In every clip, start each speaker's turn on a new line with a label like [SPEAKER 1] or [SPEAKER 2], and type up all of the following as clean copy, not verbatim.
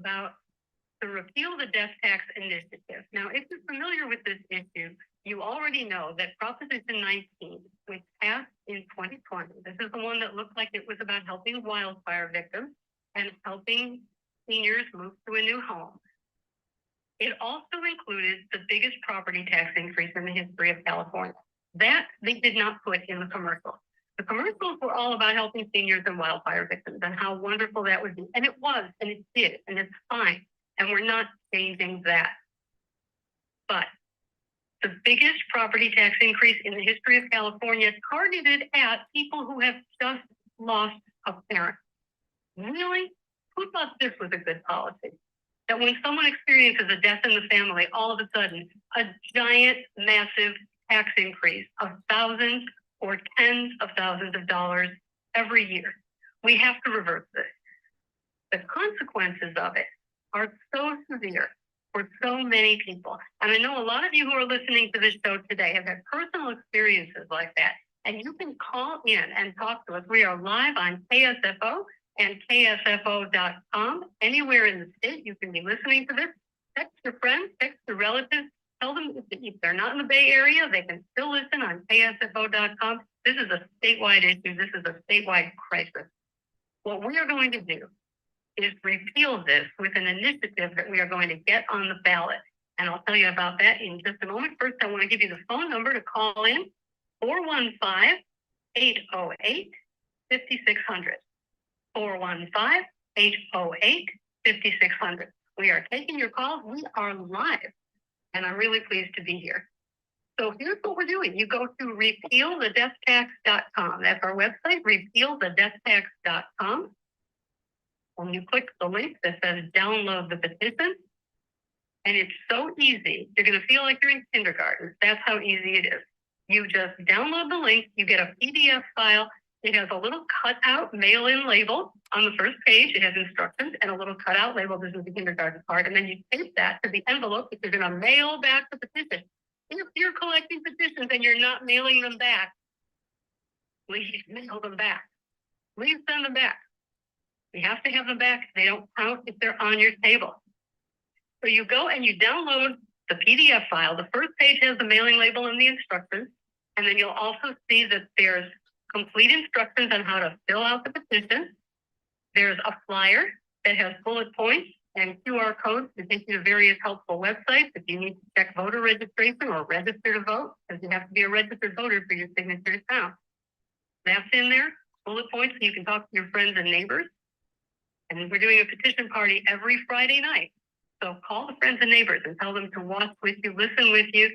[SPEAKER 1] about the Repeal the Death Tax Initiative. Now, if you're familiar with this issue, you already know that Proposition 19, which passed in 2020, this is the one that looked like it was about helping wildfire victims and helping seniors move to a new home. It also included the biggest property tax increase in the history of California. That they did not put in the commercial. The commercials were all about helping seniors and wildfire victims and how wonderful that would be. And it was, and it did, and it's fine. And we're not changing that. But the biggest property tax increase in the history of California targeted at people who have just lost a parent. Really? Who thought this was a good policy? That when someone experiences a death in the family, all of a sudden, a giant, massive tax increase of thousands or tens of thousands of dollars every year. We have to reverse this. The consequences of it are so severe for so many people. And I know a lot of you who are listening to this show today have had personal experiences like that. And you can call in and talk to us. We are live on KSFO and KSFO.com. Anywhere in the state, you can be listening to this. Text your friends, text your relatives. Tell them if they're not in the Bay Area, they can still listen on KSFO.com. This is a statewide issue. This is a statewide crisis. What we are going to do is repeal this with an initiative that we are going to get on the ballot. And I'll tell you about that in just a moment. First, I want to give you the phone number to call in, 415-808-5600. 415-808-5600. We are taking your calls. We are live, and I'm really pleased to be here. So here's what we're doing. You go to repealthedeathtax.com. That's our website, repealthedeathtax.com. And you click the link that says download the petition. And it's so easy. You're going to feel like you're in kindergarten. That's how easy it is. You just download the link. You get a PDF file. It has a little cutout mail-in label on the first page. It has instructions and a little cutout label. This is the kindergarten part. And then you tape that to the envelope that you're going to mail back the petition. If you're collecting petitions and you're not mailing them back, please mail them back. Please send them back. We have to have them back. They don't count if they're on your table. So you go and you download the PDF file. The first page has the mailing label and the instructions. And then you'll also see that there's complete instructions on how to fill out the petition. There's a flyer that has bullet points and QR codes to take you to various helpful websites if you need to check voter registration or register to vote, because you have to be a registered voter for your signature to count. That's in there, bullet points, so you can talk to your friends and neighbors. And we're doing a petition party every Friday night. So call the friends and neighbors and tell them to watch with you, listen with you.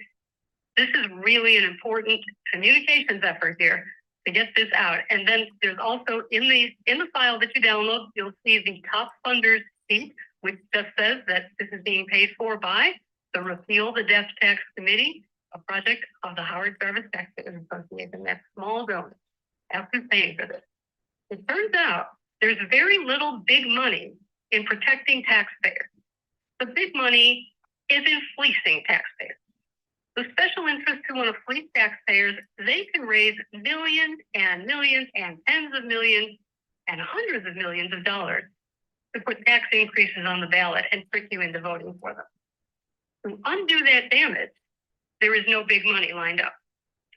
[SPEAKER 1] This is really an important communications effort here to get this out. And then there's also in the file that you download, you'll see the top funders sheet, which just says that this is being paid for by the Repeal the Death Tax Committee, a project of the Howard Jarvis Taxpayers Association. That's small donors. That's who's paying for this. It turns out there's very little big money in protecting taxpayers. The big money is in fleecing taxpayers. The special interests who want to fleece taxpayers, they can raise millions and millions and tens of millions and hundreds of millions of dollars to put tax increases on the ballot and trick you into voting for them. To undo that damage, there is no big money lined up.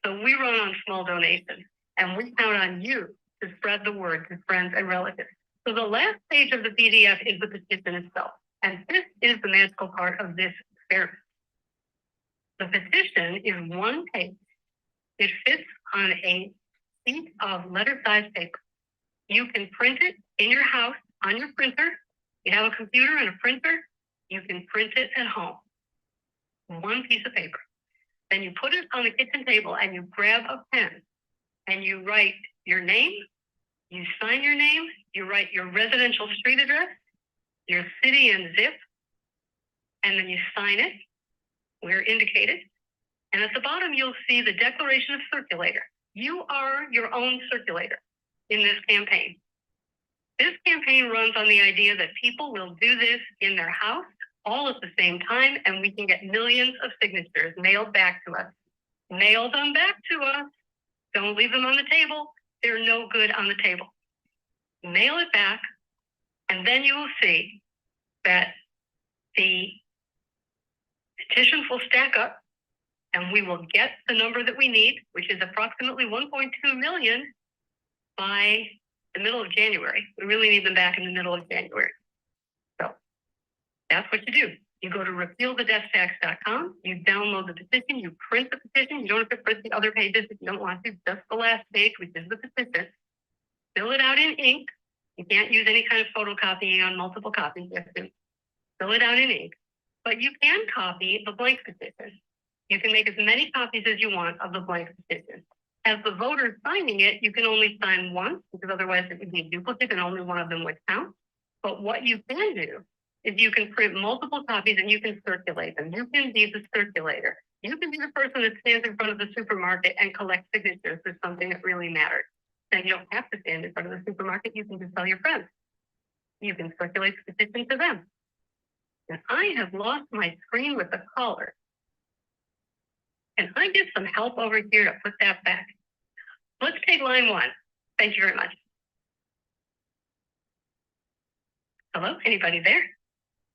[SPEAKER 1] So we run on small donations, and we count on you to spread the word to friends and relatives. So the last page of the PDF is the petition itself. And this is the magical part of this experiment. The petition is one page. It fits on a sheet of letter-sized paper. You can print it in your house on your printer. You have a computer and a printer. You can print it at home. One piece of paper. Then you put it on the kitchen table and you grab a pen and you write your name. You sign your name. You write your residential street address, your city and zip, and then you sign it where indicated. And at the bottom, you'll see the declaration of circulator. You are your own circulator in this campaign. This campaign runs on the idea that people will do this in their house all at the same time, and we can get millions of signatures mailed back to us. Mail them back to us. Don't leave them on the table. They're no good on the table. Mail it back, and then you will see that the petitions will stack up and we will get the number that we need, which is approximately 1.2 million by the middle of January. We really need them back in the middle of January. So that's what you do. You go to repealthedeathtax.com, you download the petition, you print the petition. You don't have to print the other pages if you don't want to, just the last page, which is the petition. Fill it out in ink. You can't use any kind of photocopying on multiple copies. You have to fill it out in ink. But you can copy the blank petition. You can make as many copies as you want of the blank petition. As the voter signing it, you can only sign once, because otherwise it would be a duplicate and only one of them would count. But what you can do is you can print multiple copies and you can circulate them. You can be the circulator. You can be the person that stands in front of the supermarket and collects signatures for something that really matters. Then you don't have to stand in front of the supermarket. You can just tell your friends. You can circulate the petition to them. And I have lost my screen with the caller. Can I get some help over here to put that back? Let's take line 1. Thank you very much. Hello, anybody there?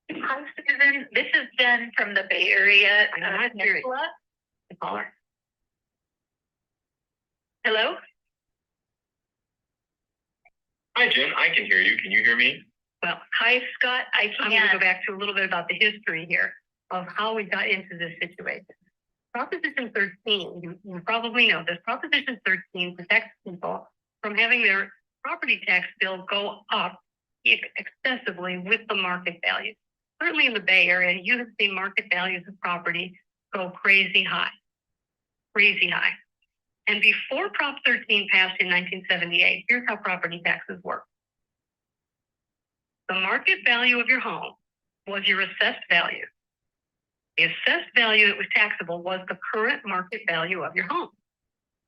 [SPEAKER 2] Hi, Susan. This is Jen from the Bay Area.
[SPEAKER 1] I'm not hearing the caller.
[SPEAKER 2] Hello?
[SPEAKER 3] Hi, Jen. I can hear you. Can you hear me?
[SPEAKER 1] Well,
[SPEAKER 2] Hi, Scott. I
[SPEAKER 1] I'm going to go
[SPEAKER 2] can.
[SPEAKER 1] back to a little bit about the history here of how we got into this situation. Proposition 13, you probably know this. Proposition 13 protects people from having their property tax bill go up excessively with the market value. Certainly in the Bay Area, you have seen market values of property go crazy high. Crazy high. And before Prop 13 passed in 1978, here's how property taxes work. The market value of your home was your assessed value. The assessed value that was taxable was the current market value of your home.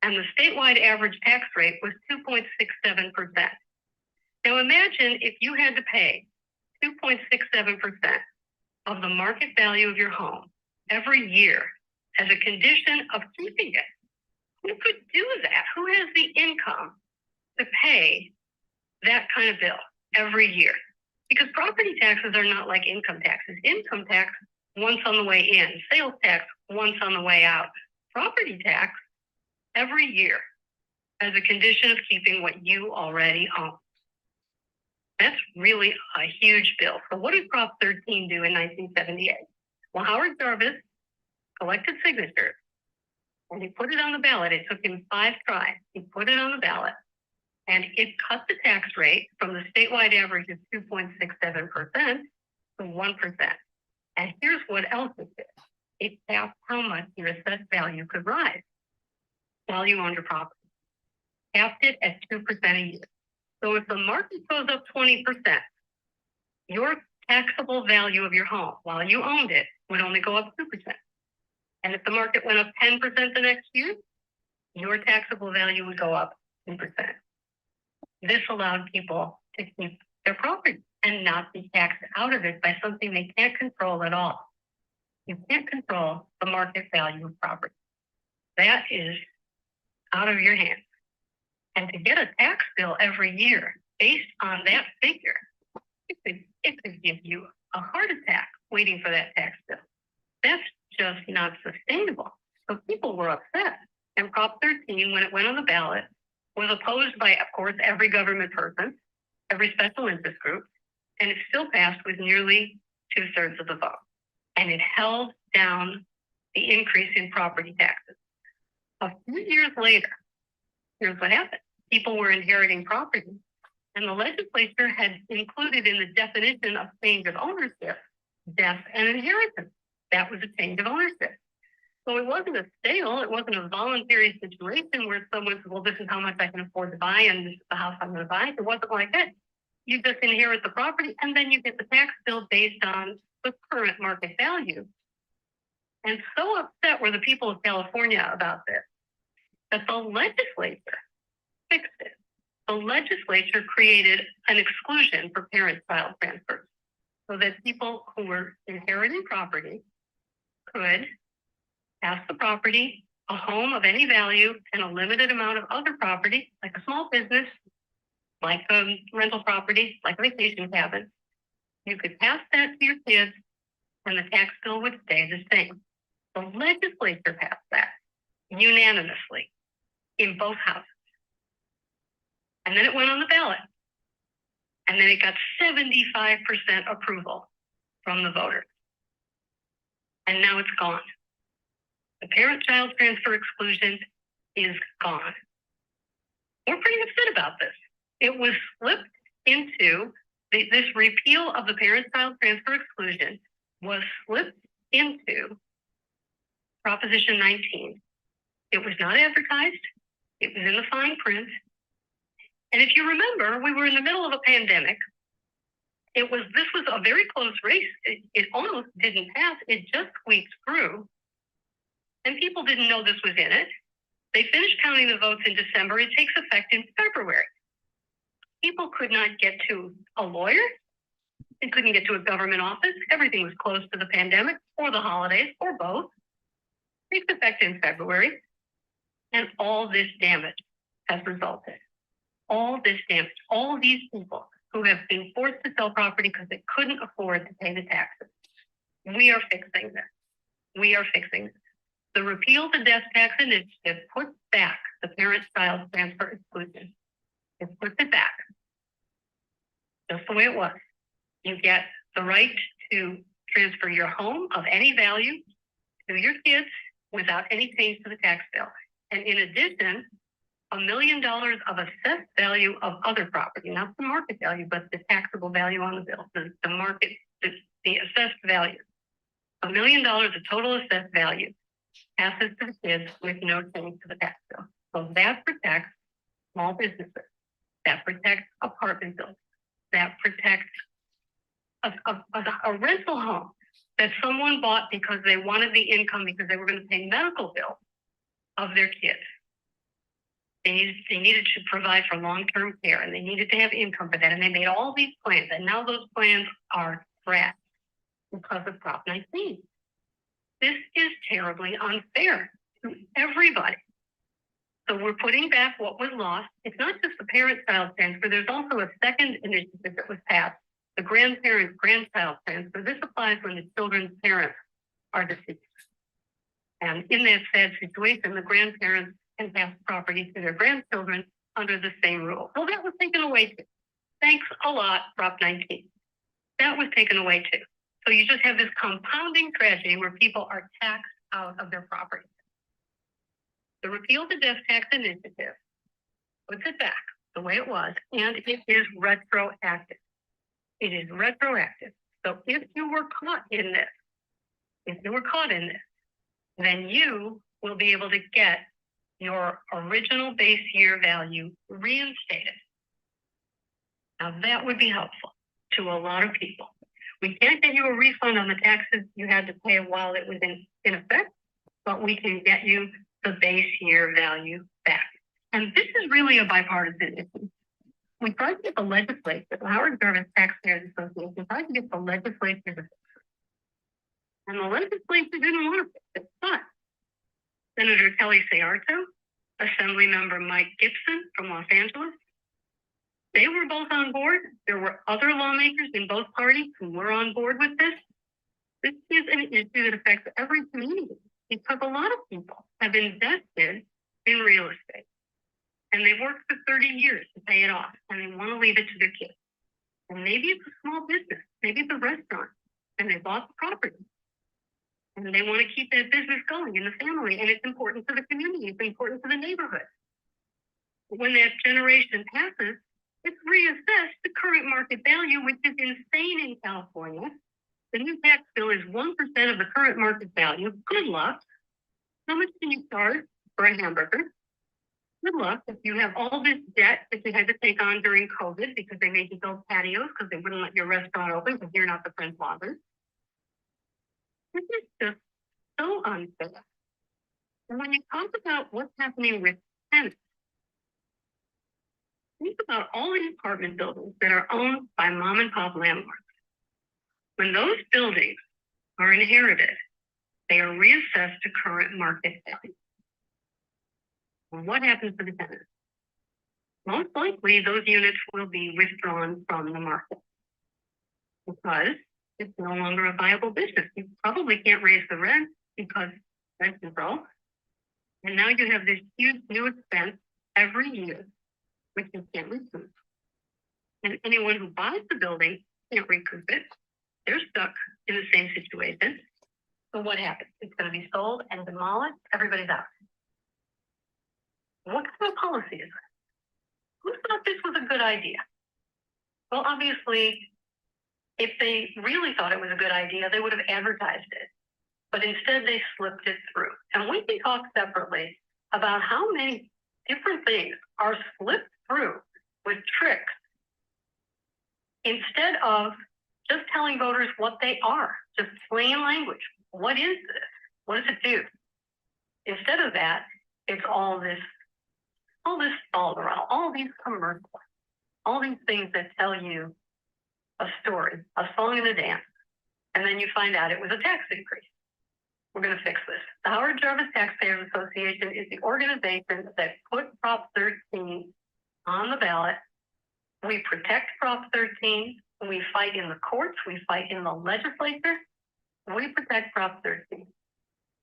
[SPEAKER 1] And the statewide average tax rate was 2.67%. Now imagine if you had to pay 2.67% of the market value of your home every year as a condition of keeping it. Who could do that? Who has the income to pay that kind of bill every year? Because property taxes are not like income taxes. Income tax, once on the way in. Sales tax, once on the way out. Property tax, every year as a condition of keeping what you already own. That's really a huge bill. So what did Prop 13 do in 1978? Well, Howard Jarvis collected signatures and he put it on the ballot. It took him 5 tries. He put it on the ballot and it cut the tax rate from the statewide average of 2.67% to 1%. And here's what else it did. It capped how much your assessed value could rise while you owned your property. Capped it at 2% a year. So if the market goes up 20%, your taxable value of your home while you owned it would only go up 2%. And if the market went up 10% the next year, your taxable value would go up 2%. This allowed people to keep their property and not be taxed out of it by something they can't control at all. You can't control the market value of property. That is out of your hands. And to get a tax bill every year based on that figure, it could give you a heart attack waiting for that tax bill. That's just not sustainable. So people were upset. And Prop 13, when it went on the ballot, was opposed by, of course, every government person, every special interest group, and it still passed with nearly 2/3 of the vote. And it held down the increase in property taxes. A few years later, here's what happened. People were inheriting property, and the legislature had included in the definition of change of ownership, death and inheritance. That was a change of ownership. So it wasn't a sale, it wasn't a voluntary situation where someone said, well, this is how much I can afford to buy and this is the house I'm going to buy. It wasn't like that. You just inherit the property and then you get the tax bill based on the current market value. And so upset were the people of California about this that the legislature fixed it. The legislature created an exclusion for parent-child transfers so that people who were inheriting property could pass the property, a home of any value, and a limited amount of other property, like a small business, like a rental property, like a vacation cabin, You could pass that to your kids and the tax bill would stay the same. The legislature passed that unanimously in both houses. And then it went on the ballot. And then it got 75% approval from the voters. And now it's gone. The parent-child transfer exclusion is gone. We're pretty upset about this. It was slipped into, this repeal of the parent-child transfer exclusion was slipped into Proposition 19. It was not advertised. It was in the fine print. And if you remember, we were in the middle of a pandemic. This was a very close race. It almost didn't pass. It just squeaked through. And people didn't know this was in it. They finished counting the votes in December. It takes effect in February. People could not get to a lawyer. They couldn't get to a government office. Everything was closed to the pandemic or the holidays or both. It takes effect in February. And all this damage has resulted. All this damage, all these people who have been forced to sell property because they couldn't afford to pay the taxes. We are fixing this. We are fixing this. The Repeal the Death Tax Initiative puts back the parent-child transfer exclusion. It puts it back just the way it was. You get the right to transfer your home of any value to your kids without any change to the tax bill. And in addition, $1 million of assessed value of other property, not the market value, but the taxable value on the bill, the market, the assessed value. $1 million of total assessed value passes to the kids with no change to the tax bill. So that protects small businesses. That protects apartment buildings. That protects a rental home that someone bought because they wanted the income because they were going to pay medical bills of their kids. They needed to provide for long-term care and they needed to have income for that. And they made all these plans. And now those plans are trashed because of Prop 19. This is terribly unfair to everybody. So we're putting back what was lost. It's not just the parent-child transfer. There's also a second initiative that was passed, the grandparent-grandchild transfer. This applies when the children's parents are deceased. And in that sad situation, the grandparents can pass property to their grandchildren under the same rule. Well, that was taken away too. Thanks a lot, Prop 19. That was taken away too. So you just have this compounding tragedy where people are taxed out of their property. The Repeal the Death Tax Initiative puts it back the way it was, and it is retroactive. It is retroactive. So if you were caught in this, then you will be able to get your original base year value reinstated. Now that would be helpful to a lot of people. We can't get you a refund on the taxes you had to pay while it was in effect, but we can get you the base year value back. And this is really a bipartisan issue. We tried to get the legislature, the Howard Jarvis Taxpayers Association, tried to get the legislature to fix it. And the legislature didn't want to fix it, but Senator Kelly Sayarto, Assemblymember Mike Gibson from Los Angeles, they were both on board. There were other lawmakers in both parties who were on board with this. This is an issue that affects every community because a lot of people have invested in real estate and they've worked for 30 years to pay it off and they want to leave it to their kids. And maybe it's a small business, maybe it's a restaurant, and they bought the property and they want to keep that business going in the family, and it's important to the community, it's important to the neighborhood. But when that generation passes, it's reassessed the current market value, which is insane in California. The new tax bill is 1% of the current market value. Good luck. How much can you charge for a hamburger? Good luck if you have all this debt that you had to take on during COVID because they made you build patios because they wouldn't let your restaurant open because you're not the French Laundry. This is just so unfair. And when you talk about what's happening with tenants, think about all the apartment buildings that are owned by mom and pop landlords. When those buildings are inherited, they are reassessed to current market value. Well, what happens to the tenants? Most likely, those units will be withdrawn from the market. because it's no longer a viable business. You probably can't raise the rent because rent control. And now you have this huge new expense every year, which you can't recoup. And anyone who buys the building can't recoup it. They're stuck in the same situation. So what happens? It's going to be sold and demolished. Everybody's out. What kind of policy is that? Who thought this was a good idea? Well, obviously, if they really thought it was a good idea, they would have advertised it. But instead, they slipped it through. And we can talk separately about how many different things are slipped through with tricks instead of just telling voters what they are, just plain language. What is this? What does it do? Instead of that, it's all this all around, all these commercials, all these things that tell you a story, a song and a dance, and then you find out it was a tax increase. We're going to fix this. The Howard Jarvis Taxpayers Association is the organization that put Prop 13 on the ballot. We protect Prop 13. We fight in the courts. We fight in the legislature. We protect Prop 13.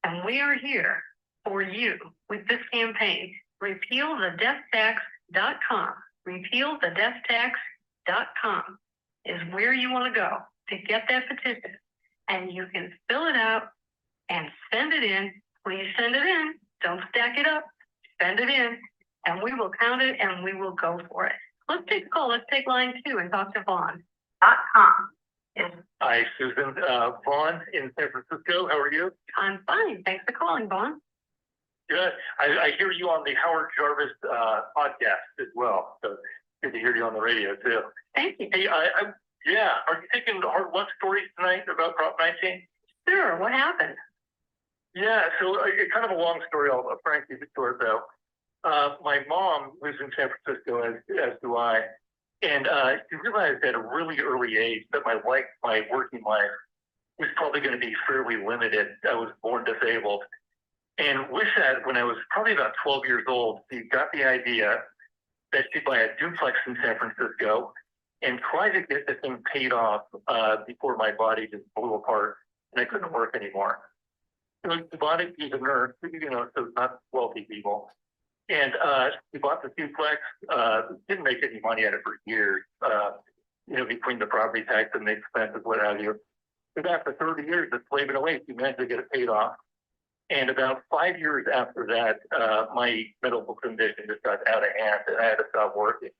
[SPEAKER 1] And we are here for you with this campaign. RepealTheDeathTax.com. RepealTheDeathTax.com is where you want to go to get that petition. And you can fill it out and send it in. Please send it in. Don't stack it up. Send it in, and we will count it, and we will go for it. Let's take a call. Let's take line 2 and talk to Vaughn.com.
[SPEAKER 4] Hi, Susan. Vaughn in San Francisco. How are you?
[SPEAKER 1] I'm fine. Thanks for calling, Vaughn.
[SPEAKER 4] Good. I hear you on the Howard Jarvis podcast as well. So good to hear you on the radio too.
[SPEAKER 1] Thank you.
[SPEAKER 4] Hey, are you taking hard luck stories tonight about Prop 19?
[SPEAKER 1] Sure. What happened?
[SPEAKER 4] Yeah, so it's kind of a long story. I'll frankly be short though. My mom lives in San Francisco, as do I, and she realized at a really early age that my working life was probably going to be fairly limited. I was born disabled, and with that, when I was probably about 12 years old, she got the idea that she'd buy a duplex in San Francisco and try to get the thing paid off before my body just blew apart and I couldn't work anymore. So she bought it. She's a nurse, so not wealthy people. And she bought the duplex, didn't make any money at it for years, between the property tax and the expenses, what have you. But after 30 years of slaving away, she managed to get it paid off. And about 5 years after that, my medical condition just got out of hand and I had to stop working.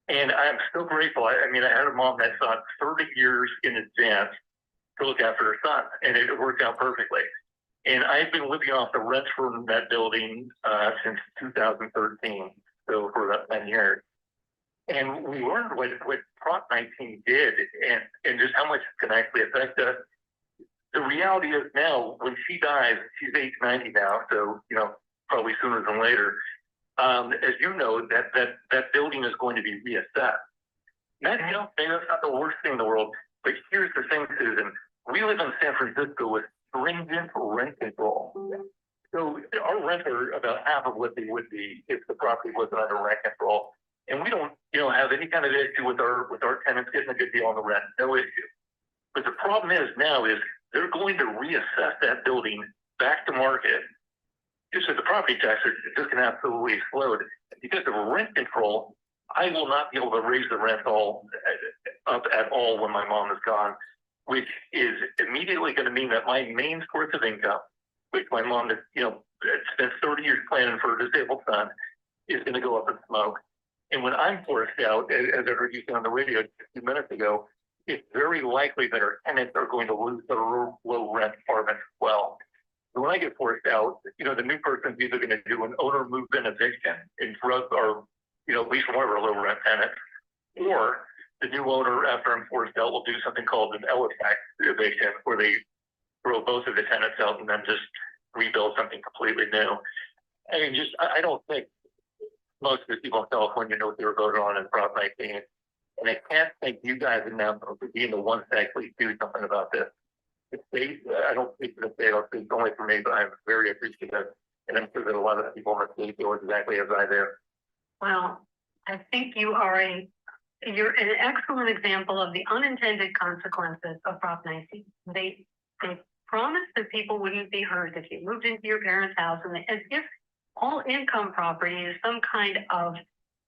[SPEAKER 4] And I'm so grateful. I had a mom that thought 30 years in advance to look after her son, and it worked out perfectly. And I've been living off the rent from that building since 2013, so for about 10 years. And we learned what Prop 19 did and just how much it can actually affect us. The reality is now, when she dies, she's age 90 now, so, probably sooner than later. As you know, that building is going to be reassessed. Maybe that's not the worst thing in the world, but here's the thing, Susan. We live in San Francisco with stringent rent control. So our rents are about half of what they would be if the property wasn't under rent control. And we don't, have any kind of issue with our tenants getting a good deal on the rent, no issue. But the problem is they're going to reassess that building back to market. Just as the property tax are just going to absolutely explode. Because of rent control, I will not be able to raise the rent up at all when my mom is gone, which is immediately going to mean that my main source of income, which my mom has, spent 30 years planning for a disabled son, is going to go up in smoke. And when I'm forced out, as I heard you say on the radio a few minutes ago, it's very likely that our tenants are going to lose their low rent apartments as well. So when I get forced out, the new person's either going to do an owner move-in eviction and drug our, at least one of our low rent tenants, or the new owner, after I'm forced out, will do something called an L-tax eviction, where they throw both of the tenants out and then just rebuild something completely new. I don't think most of the people in California know what they were voting on in Prop 19. And I can't thank you guys enough for being the ones to actually do something about this. I don't speak for the state, I'll speak only for me, but I'm very appreciative. And I'm sure that a lot of people in the state feel exactly as I do.
[SPEAKER 1] Well, I think you are a you're an excellent example of the unintended consequences of Prop 19. They promised that people wouldn't be hurt if you moved into your parents' house, and as if all income property is some kind of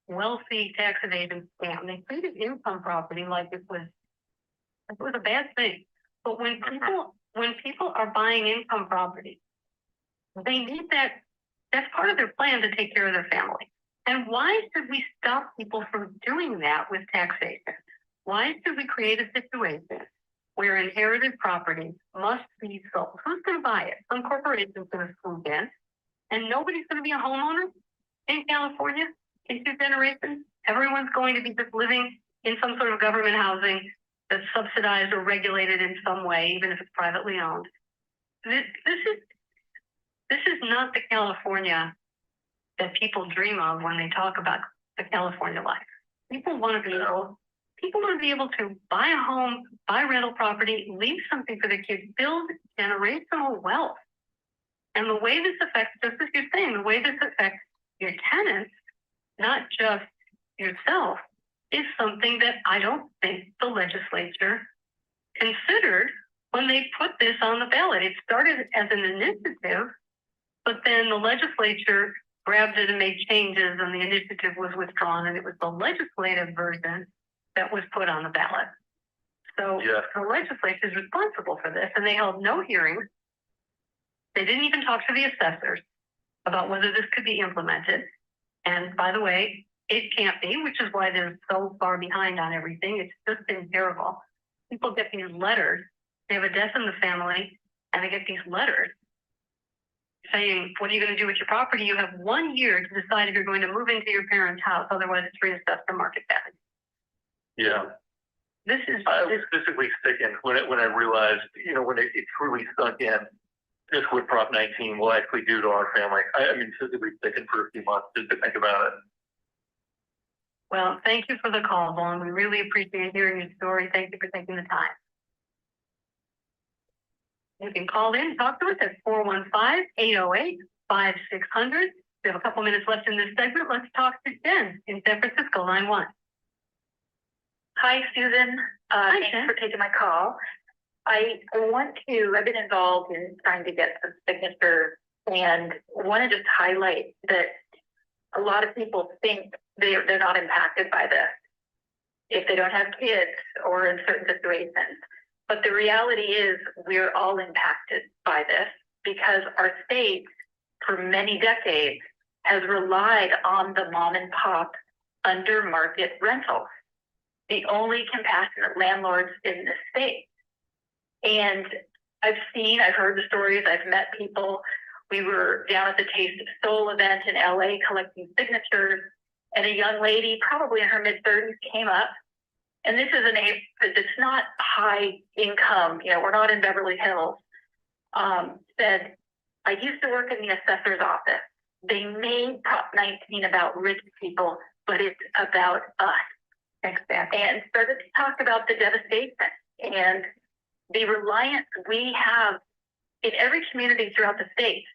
[SPEAKER 1] wealthy tax evasion scam. They treated income property like it was a bad thing. But when people are buying income property, they need that. That's part of their plan to take care of their family. And why should we stop people from doing that with taxation? Why should we create a situation where inherited property must be sold? Who's going to buy it? Some corporation's going to swoop in, and nobody's going to be a homeowner in California in 2 generations. Everyone's going to be just living in some sort of government housing that's subsidized or regulated in some way, even if it's privately owned. This is not the California that people dream of when they talk about the California life. People want to be able to buy a home, buy rental property, leave something for their kids, build generational wealth. And the way this affects, just as you're saying, the way this affects your tenants, not just yourself, is something that I don't think the legislature considered when they put this on the ballot. It started as an initiative, but then the legislature grabbed it and made changes, and the initiative was withdrawn, and it was the legislative version that was put on the ballot. So the legislature is responsible for this, and they held no hearings. They didn't even talk to the assessors about whether this could be implemented. And by the way, it can't be, which is why they're so far behind on everything. It's just been terrible. People get these letters. They have a death in the family, and they get these letters saying, what are you going to do with your property? You have 1 year to decide if you're going to move into your parents' house. Otherwise, it's reassessed for market value.
[SPEAKER 4] Yeah.
[SPEAKER 1] This is.
[SPEAKER 4] I was physically sickened when I realized, when it truly sunk in, just what Prop 19 will actually do to our family. I mean, physically sickened for a few months just to think about it.
[SPEAKER 1] Well, thank you for the call, Vaughn. We really appreciate hearing your story. Thank you for taking the time. You can call in, talk to us at 415-808-5600. We have a couple minutes left in this segment. Let's talk to Jen in San Francisco, line 1.
[SPEAKER 2] Hi, Susan.
[SPEAKER 1] Hi,
[SPEAKER 2] Thanks
[SPEAKER 1] Jen.
[SPEAKER 2] for taking my call. I've been involved in trying to get some signatures, and want to just highlight that a lot of people think they're not impacted by this if they don't have kids or in certain situations. But the reality is we're all impacted by this because our state for many decades has relied on the mom and pop under market rentals, the only compassionate landlords in the state. And I've heard the stories, I've met people. We were down at the Taste of Soul event in LA collecting signatures, and a young lady, probably in her mid-30s, came up. And this is it's not high income, we're not in Beverly Hills, said, I used to work in the assessor's office. They made Prop 19 about rich people, but it's about us.
[SPEAKER 1] Exactly.
[SPEAKER 2] And started to talk about the devastation and the reliance we have in every community throughout the state.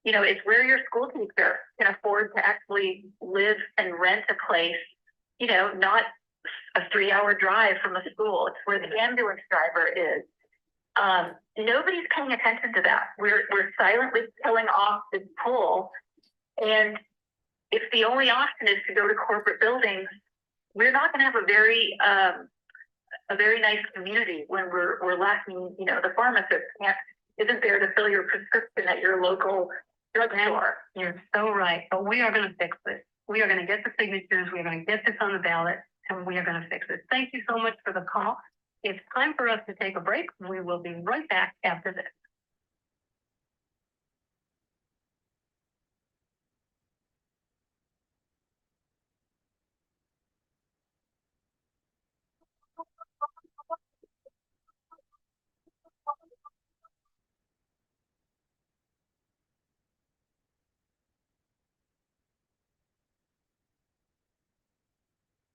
[SPEAKER 2] It's where your school teacher can afford to actually live and rent a place, not a 3-hour drive from a school. It's where the ambulance driver is. Nobody's paying attention to that. We're silently killing off this pool. And if the only option is to go to corporate buildings, we're not going to have a very nice community when we're lacking, the pharmacist isn't there to fill your prescription at your local drugstore.
[SPEAKER 1] You're so right. But we are going to fix this. We are going to get the signatures. We are going to get this on the ballot, and we are going to fix it. Thank you so much for the call. It's time for us to take a break. We will be right back after this.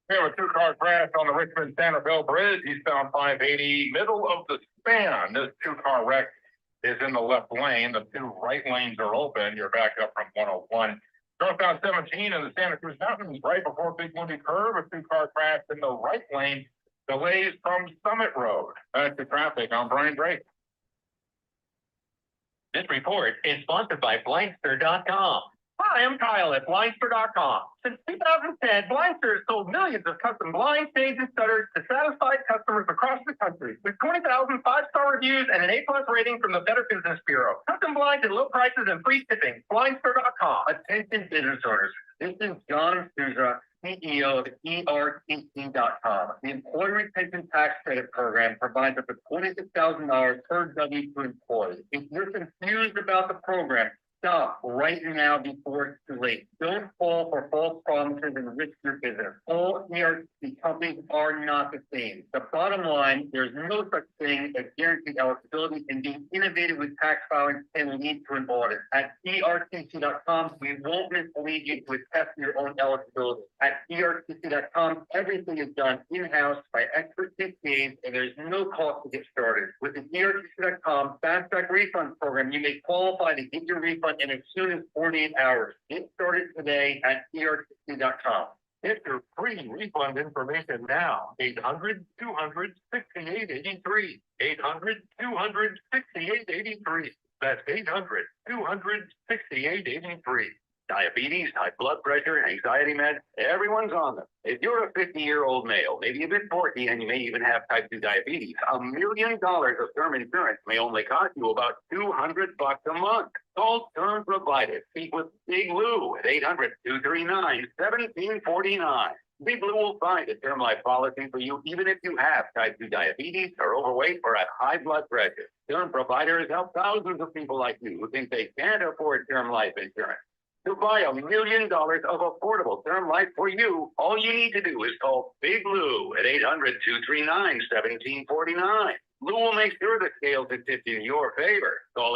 [SPEAKER 5] We have a 2-car crash on the Richmond-Sangerville Bridge, eastbound 580, middle of the span. This 2-car wreck is in the left lane. The 2 right lanes are open. You're back up from 101 Northbound 17 in the Santa Cruz Mountains, right before Big Windy Curve, a two-car crash in the right lane. Delays from Summit Road. That's the traffic. I'm Brian Drake.
[SPEAKER 6] This report is sponsored by Blindster.com. Hi, I'm Kyle at Blindster.com. Since 2010, Blindster has sold millions of custom blinds, shades, and shutters to satisfied customers across the country. With 20,000 five-star reviews and an A+ rating from the Better Business Bureau. Custom blinds at low prices and free shipping. Blindster.com.
[SPEAKER 7] Attention business owners, this is John Souza, CEO of ERTC.com. The Employee Retention Tax Credit Program provides up to $26,000 per W-2 employee. If you're confused about the program, stop right now before it's too late. Don't fall for false promises and risk your business. All ERTC companies are not the same. The bottom line, there's no such thing as guaranteed eligibility, and being innovative with tax filing can lead to an audit. At ERTC.com, we won't mislead you to attest your own eligibility. At ERTC.com, everything is done in-house by expert CPAs, and there's no cost to get started. With the ERTC.com Fast Track Refund Program, you may qualify to get your refund in as soon as 48 hours. Get started today at ERTC.com.
[SPEAKER 4] Get your free refund information now. 800-200-6883. 800-200-6883. That's 800-200-6883.
[SPEAKER 6] Diabetes, high blood pressure, anxiety meds, everyone's on them. If you're a 50-year-old male, maybe a bit porky, and you may even have type 2 diabetes, $1 million of term insurance may only cost you about $200 a month. Call Term Provider. Speak with Big Lou at 800-239-1749. Big Lou will find a term life policy for you, even if you have type 2 diabetes, are overweight, or have high blood pressure. Term Provider has helped thousands of people like you who think they can't afford term life insurance. To buy $1 million of affordable term life for you, all you need to do is call Big Lou at 800-239-1749. Lou will make sure the scales are tipped in your favor. Call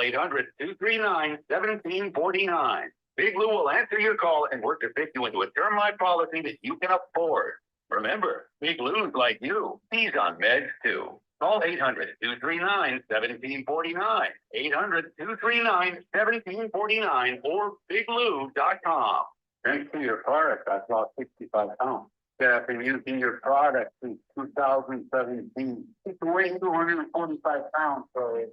[SPEAKER 6] 800-239-1749. Big Lou will answer your call and work to fit you into a term life policy that you can afford. Remember, Big Lou's like you. He's on meds too. Call 800-239-1749, 800-239-1749, or biglou.com.
[SPEAKER 7] Thanks to your product, I've lost 65 pounds. I've been using your product since 2017. It's weighing 245 pounds, so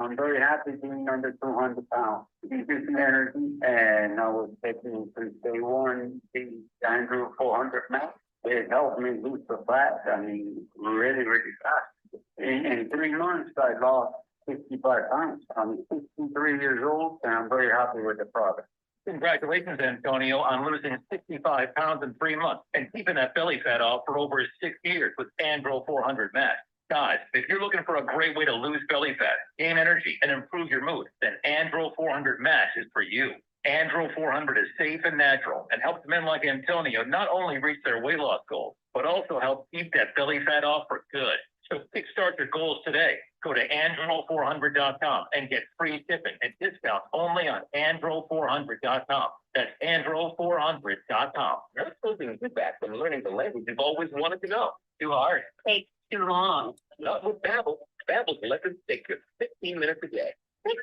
[SPEAKER 7] I'm very happy being under 200 pounds. It gives me energy, and I was taking since day one the Andrew 400 max. It helped me lose the fat, really, really fast. In 3 months, I lost 65 pounds. I'm 63 years old, and I'm very happy with the product.
[SPEAKER 6] Congratulations, Antonio, on losing 65 pounds in 3 months and keeping that belly fat off for over 6 years with Andro 400 Max. Guys, if you're looking for a great way to lose belly fat, gain energy, and improve your mood, then Andro 400 Max is for you. Andro 400 is safe and natural and helps men like Antonio not only reach their weight loss goals, but also help keep that belly fat off for good. So kickstart your goals today. Go to Andro400.com and get free shipping and discounts only on Andro400.com. That's Andro400.com. Never spoken a good back from learning the language you've always wanted to know. Too hard.
[SPEAKER 2] Takes too long.
[SPEAKER 6] Not with Babbel. Babbel's lessons take just 15 minutes a day.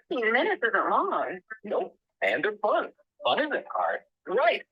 [SPEAKER 2] 16 minutes isn't long.
[SPEAKER 6] Nope. And they're fun. Fun isn't hard. Right.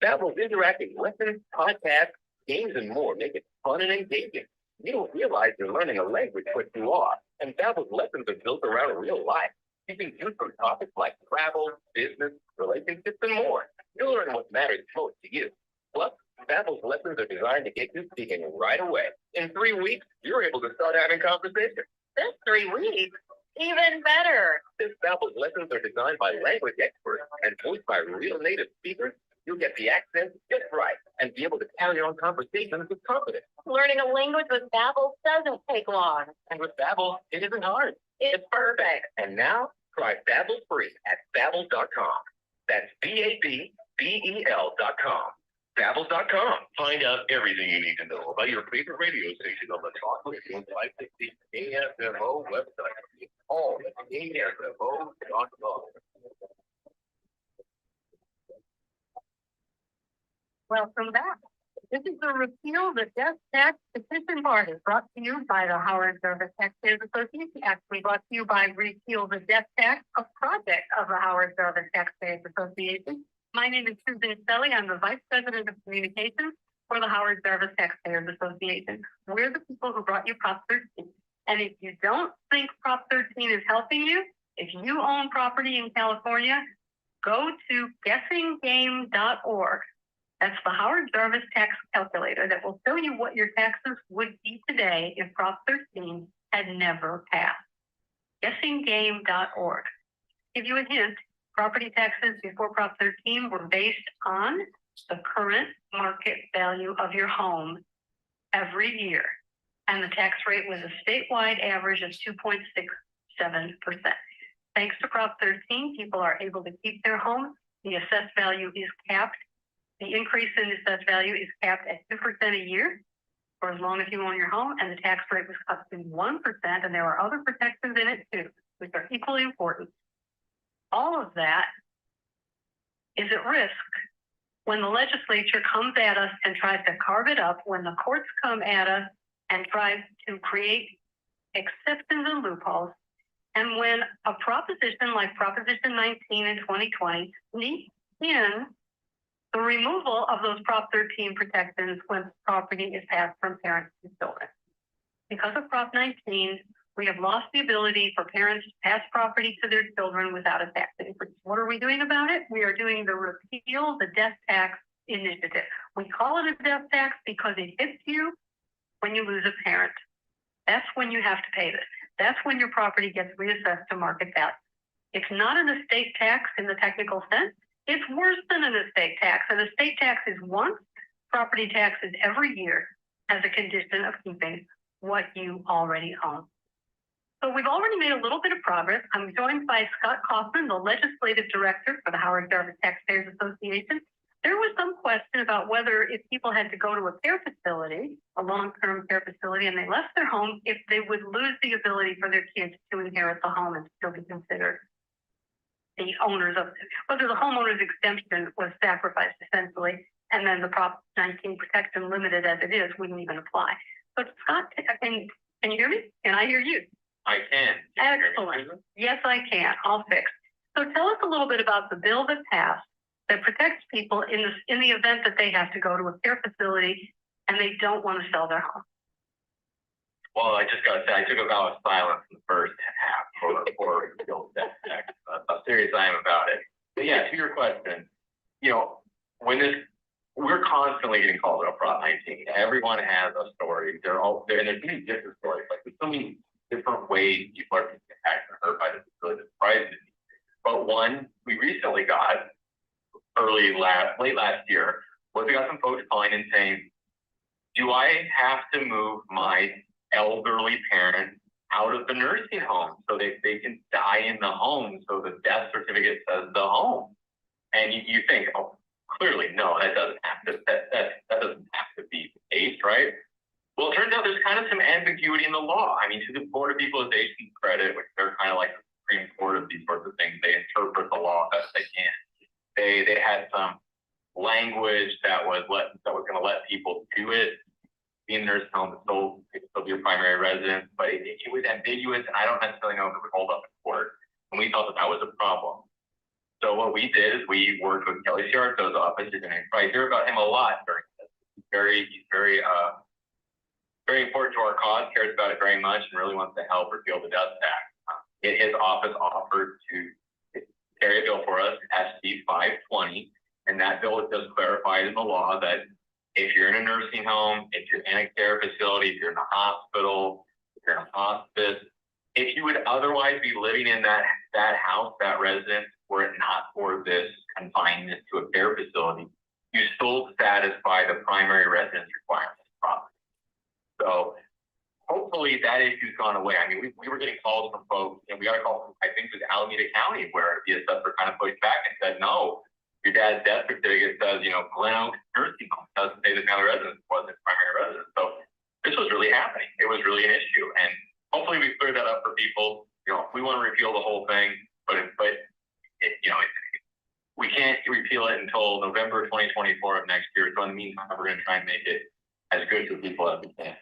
[SPEAKER 6] Babbel's interactive lessons, podcasts, games, and more make it fun and engaging. You don't realize you're learning a language, but you are. And Babbel's lessons are built around real life. You can choose from topics like travel, business, relationships, and more. You'll learn what matters most to you. Plus, Babbel's lessons are designed to get you speaking right away. In 3 weeks, you're able to start having conversations.
[SPEAKER 2] Just 3 weeks. Even better.
[SPEAKER 6] Since Babbel's lessons are designed by language experts and voiced by real native speakers, you'll get the accent just right and be able to carry on conversations with confidence.
[SPEAKER 2] Learning a language with Babbel doesn't take long.
[SPEAKER 6] And with Babbel, it isn't hard.
[SPEAKER 2] It's perfect.
[SPEAKER 6] And now, try Babbel free at Babbel.com. That's Babbel.com. Babbel.com. Find out everything you need to know about your favorite radio station on the Talk Radio 560 KSFO website. All at KSFO.com.
[SPEAKER 1] Welcome back. This is the Repeal the Death Tax Petition Party, brought to you by the Howard Jarvis Taxpayers Association, actually brought to you by Repeal the Death Tax, a project of the Howard Jarvis Taxpayers Association. My name is Susan Stelly. I'm the Vice President of Communications for the Howard Jarvis Taxpayers Association. We're the people who brought you Prop 13. And if you don't think Prop 13 is helping you, if you own property in California, go to guessinggame.org. That's the Howard Jarvis tax calculator that will show you what your taxes would be today if Prop 13 had never passed. Guessinggame.org. Give you a hint, property taxes before Prop 13 were based on the current market value of your home every year. And the tax rate was a statewide average of 2.67%. Thanks to Prop 13, people are able to keep their homes. The assessed value is capped. The increase in assessed value is capped at 2% a year for as long as you own your home, and the tax rate was cut to 1%, and there are other protections in it too, which are equally important. All of that is at risk when the legislature comes at us and tries to carve it up, when the courts come at us and try to create exceptions and loopholes, and when a proposition like Proposition 19 in 2020 leaks in the removal of those Prop 13 protections when property is passed from parents to children. Because of Prop 19, we have lost the ability for parents to pass property to their children without a tax increase. What are we doing about it? We are doing the Repeal the Death Tax initiative. We call it a death tax because it hits you when you lose a parent. That's when you have to pay this. That's when your property gets reassessed to market value. It's not an estate tax in the technical sense. It's worse than an estate tax. An estate tax is once, property tax is every year as a condition of keeping what you already own. So we've already made a little bit of progress. I'm joined by Scott Kaufman, the legislative director for the Howard Jarvis Taxpayers Association. There was some question about whether if people had to go to a care facility, a long-term care facility, and they left their home, if they would lose the ability for their kids to inherit the home and still be considered the owners of it, whether the homeowner's exemption was sacrificed essentially, and then the Prop 19 protection, limited as it is, wouldn't even apply. But Scott, can you hear me? Can I hear you?
[SPEAKER 3] I can.
[SPEAKER 1] Excellent. Yes, I can. I'll fix. So tell us a little bit about the bill that passed that protects people in the event that they have to go to a care facility and they don't want to sell their home.
[SPEAKER 3] Well, I just gotta say, I took a vow of silence in the first half for Repeal the Death Tax. How serious I am about it. But yeah, to your question, we're constantly getting called about Prop 19. Everyone has a story. And there's many different stories. Like there's so many different ways people are being impacted or hurt by this. It's really surprising. But one we recently got late last year was we got some folks calling and saying, do I have to move my elderly parent out of the nursing home so they can die in the home so the death certificate says the home? And you think, oh, clearly no, that doesn't have to that doesn't have to be the case, right? Well, it turns out there's kind of some ambiguity in the law. I mean, to the Board of Equalization credit, which they're kind of like the Supreme Court of these sorts of things, they interpret the law best they can. They had some language that was going to let people do it in nursing home, still be a primary residence, but it was ambiguous, and I don't necessarily know if it would hold up in court. And we thought that was a problem. So what we did is we worked with Kelly Sciarto's office. You're going to probably hear about him a lot during this. He's very important to our cause, cares about it very much, and really wants to help repeal the death tax. His office offered to carry a bill for us, SB 520, and that bill is just clarified in the law that if you're in a nursing home, if you're in a care facility, if you're in a hospital, if you're in a hospice, if you would otherwise be living in that house, that residence, were it not for this confinement to a care facility, you still satisfy the primary residence requirements of property. So hopefully that issue's gone away. I mean, we were getting calls from folks, and we got a call from, I think it was Alameda County, where the assessor kind of pushed back and said, no, your dad's death certificate says, Glen Oak nursing home, doesn't say the family residence wasn't primary residence. So this was really happening. It was really an issue. And hopefully we cleared that up for people. We want to repeal the whole thing, but we can't repeal it until November 2024 of next year. So in the meantime, we're going to try and make it as good for people as we can.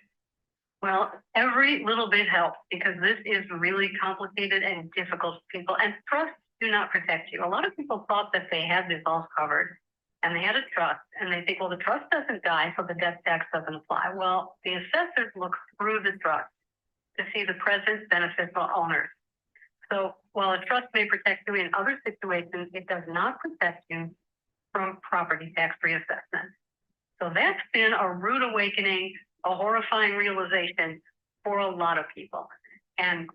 [SPEAKER 1] Well, every little bit helps because this is really complicated and difficult for people. And trust do not protect you. A lot of people thought that they had this all covered and they had a trust and they think, well, the trust doesn't die, so the death tax doesn't apply. Well, the assessors look through the trust to see the present beneficial owners. So while a trust may protect you in other situations, it does not protect you from property tax reassessment. So that's been a rude awakening, a horrifying realization for a lot of people. And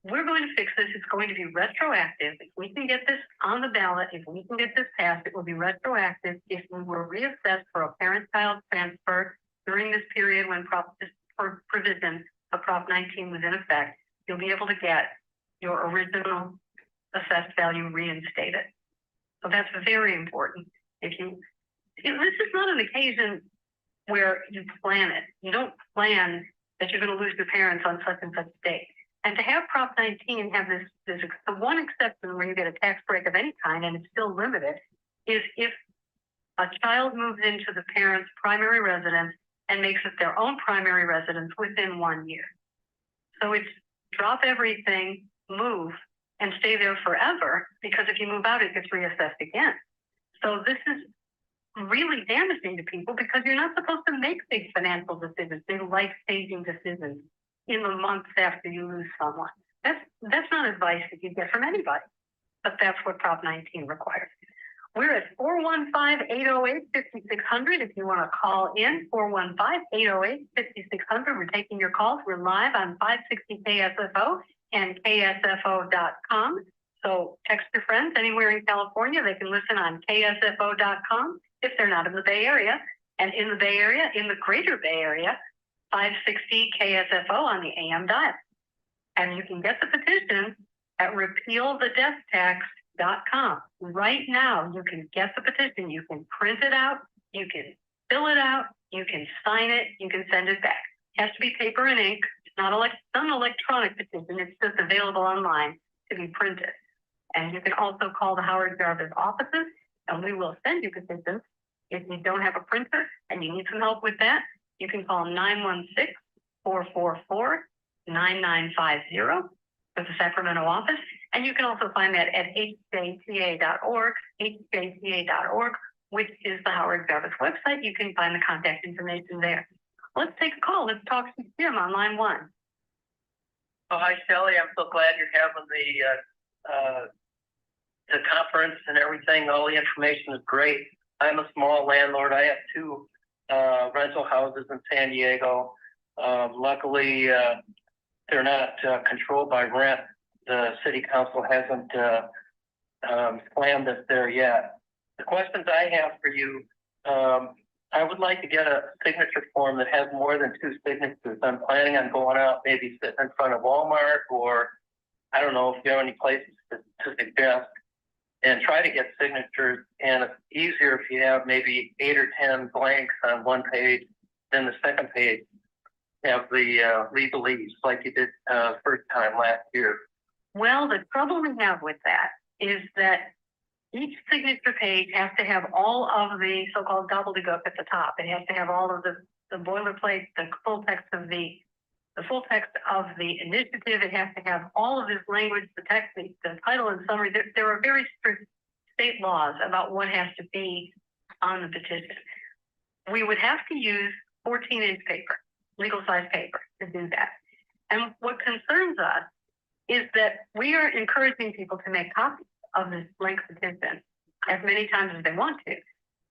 [SPEAKER 1] we're going to fix this. It's going to be retroactive. If we can get this on the ballot, if we can get this passed, it will be retroactive. If we were reassessed for a parent-child transfer during this period when provision of Prop 19 was in effect, you'll be able to get your original assessed value reinstated. So that's very important. This is not an occasion where you plan it. You don't plan that you're going to lose your parents on such and such date. And to have Prop 19 have this the one exception where you get a tax break of any kind, and it's still limited, is if a child moves into the parent's primary residence and makes it their own primary residence within 1 year. So it's drop everything, move, and stay there forever, because if you move out, it gets reassessed again. So this is really damaging to people because you're not supposed to make big financial decisions, big life-changing decisions in the months after you lose someone. That's not advice that you get from anybody, but that's what Prop 19 requires. We're at 415-808-5600. If you want to call in, 415-808-5600. We're taking your calls. We're live on 560 KSFO and KSFO.com. So text your friends anywhere in California. They can listen on KSFO.com if they're not in the Bay Area. And in the Bay Area, in the greater Bay Area, 560 KSFO on the AM dial. And you can get the petition at repealthedeathtax.com. Right now, you can get the petition. You can print it out. You can fill it out. You can sign it. You can send it back. It has to be paper and ink. It's not an electronic petition. It's just available online to be printed. And you can also call the Howard Jarvis offices, and we will send you petitions. If you don't have a printer and you need some help with that, you can call 916-444-9950 for the Sacramento office. And you can also find that at HJTA.org, HJTA.org, which is the Howard Jarvis website. You can find the contact information there. Let's take a call. Let's talk to Jim on line 1.
[SPEAKER 8] Oh, hi, Shelley. I'm so glad you're having the conference and everything. All the information is great. I'm a small landlord. I have 2 rental houses in San Diego. Luckily, they're not controlled by rent. The city council hasn't slammed us there yet. The questions I have for you, I would like to get a signature form that has more than 2 signatures. I'm planning on going out, maybe sitting in front of Walmart, or I don't know if you have any places to suggest, and try to get signatures. And it's easier if you have maybe 8 or 10 blanks on one page, then the second page have the legalese like you did first time last year.
[SPEAKER 1] Well, the trouble we have with that is that each signature page has to have all of the so-called gobbledygook at the top. It has to have all of the boilerplate, the full text of the initiative. It has to have all of this language, the text, the title and summary. There are very strict state laws about what has to be on the petition. We would have to use 14-inch paper, legal size paper, to do that. And what concerns us is that we are encouraging people to make copies of this blank petition as many times as they want to.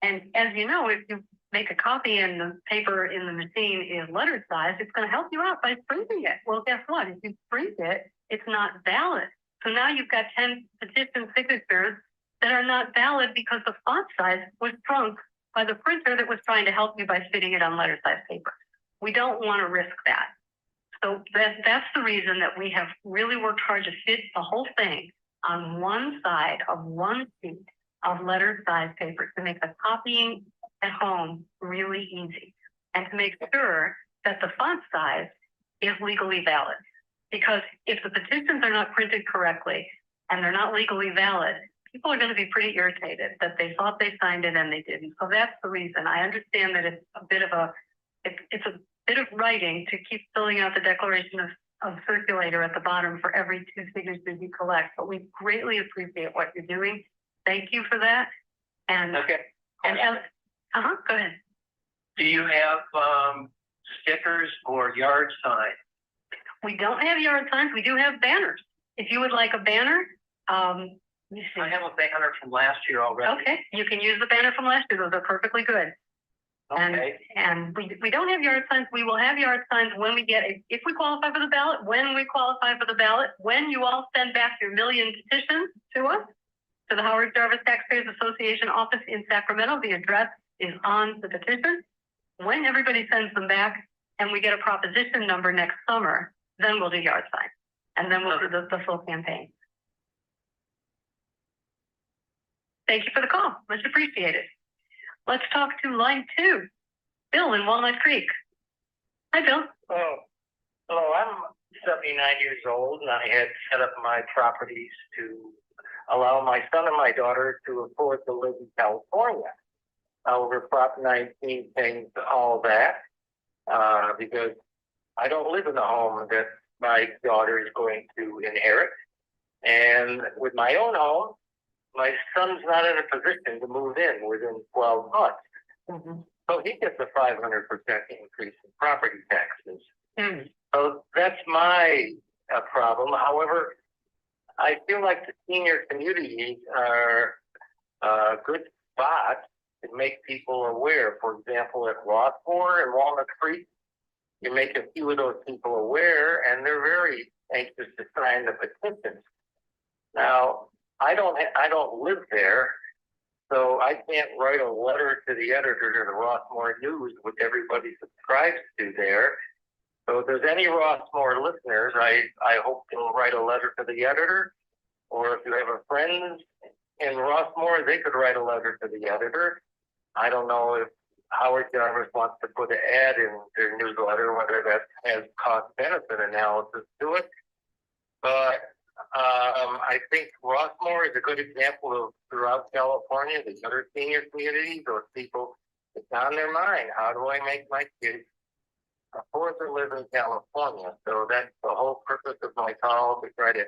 [SPEAKER 1] And as you know, if you make a copy and the paper in the machine is letter size, it's going to help you out by printing it. Well, guess what? If you print it, it's not valid. So now you've got 10 petition signatures that are not valid because the font size was shrunk by the printer that was trying to help you by fitting it on letter size paper. We don't want to risk that. So that's the reason that we have really worked hard to fit the whole thing on one side of one sheet of letter size paper to make the copying at home really easy, and to make sure that the font size is legally valid. Because if the petitions are not printed correctly and they're not legally valid, people are going to be pretty irritated that they thought they signed it and they didn't. So that's the reason. I understand that it's a bit of writing to keep filling out the declaration of circulator at the bottom for every 2 signatures you collect, but we greatly appreciate what you're doing. Thank you for that. And,
[SPEAKER 8] Okay.
[SPEAKER 1] and, go ahead.
[SPEAKER 8] Do you have, stickers or yard signs?
[SPEAKER 1] We don't have yard signs. We do have banners. If you would like a banner, let me see.
[SPEAKER 8] I have a banner from last year already.
[SPEAKER 1] Okay, you can use the banner from last year. Those are perfectly good.
[SPEAKER 8] Okay.
[SPEAKER 1] And we don't have yard signs. We will have yard signs when we get, if we qualify for the ballot, when we qualify for the ballot, when you all send back your million petitions to us, to the Howard Jarvis Taxpayers Association office in Sacramento. The address is on the petition. When everybody sends them back and we get a proposition number next summer, then we'll do yard signs. And then we'll do the full campaign. Thank you for the call. Much appreciated. Let's talk to line 2. Bill in Walnut Creek. Hi, Bill.
[SPEAKER 8] Oh, hello, I'm 79 years old and I had set up my properties to allow my son and my daughter to afford to live in California. However, Prop 19 changed all that because I don't live in a home that my daughter is going to inherit. And with my own home, my son's not in a position to move in within 12 months.
[SPEAKER 1] Mm-hmm.
[SPEAKER 8] So he gets a 500% increase in property taxes.
[SPEAKER 1] Mm.
[SPEAKER 8] So that's my problem. However, I feel like the senior communities are a good spot to make people aware. For example, at Rossmore and Walnut Creek, you make a few of those people aware, and they're very anxious to sign the petitions. Now, I don't live there, so I can't write a letter to the editor to the Rossmore News, which everybody subscribes to there. So if there's any Rossmore listeners, I hope you'll write a letter to the editor, or if you have a friend in Rossmore, they could write a letter to the editor. I don't know if Howard Jarvis wants to put an ad in their newsletter, whether that has cost-benefit analysis to it. But I think Rossmore is a good example of throughout California, the other senior communities or people, it's on their mind. How do I make my kids afford to live in California? So that's the whole purpose of my call, to try to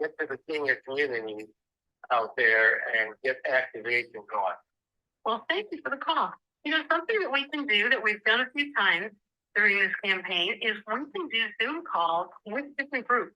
[SPEAKER 8] get to the senior community out there and get activation going.
[SPEAKER 1] Well, thank you for the call. You know, something that we can do that we've done a few times during this campaign is we can do Zoom calls with different groups.